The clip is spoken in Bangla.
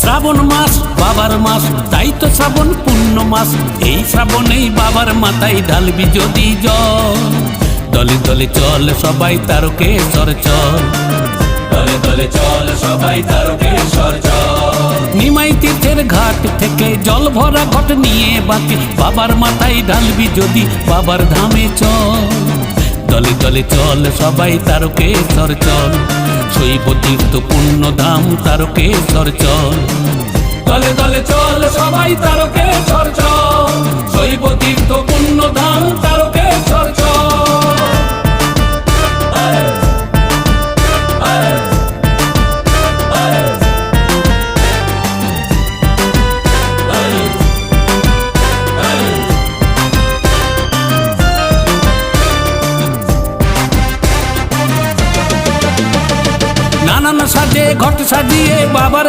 শ্রাবণ মাস বাবার মাস, তাই তো শ্রাবণ পূর্ণ মাস। এই শ্রাবণেই বাবার মাথায় ঢালবি যদি জল। দলে দলে চল সবাই তারকেশ্বর চল, দলে দলে চল সবাই তারকেশ্বর চল। নিমাই তীর্থের ঘাট থেকে জল ভরা ঘট নিয়ে বাঁকে বাবার মাথায় ঢালবি যদি বাবার ধামে চল। দলে দলে চল সবাই তারকেশ্বর চল, শৈব তীর্থ পুণ্য ধাম তারকেশ্বর চল। দলে দলে চল সবাই তারকেশ্বর চল, শৈব তীর্থ পুণ্য ধাম তারকেশ্বর চল। নানান সাজে ঘট সাজিয়ে বাবার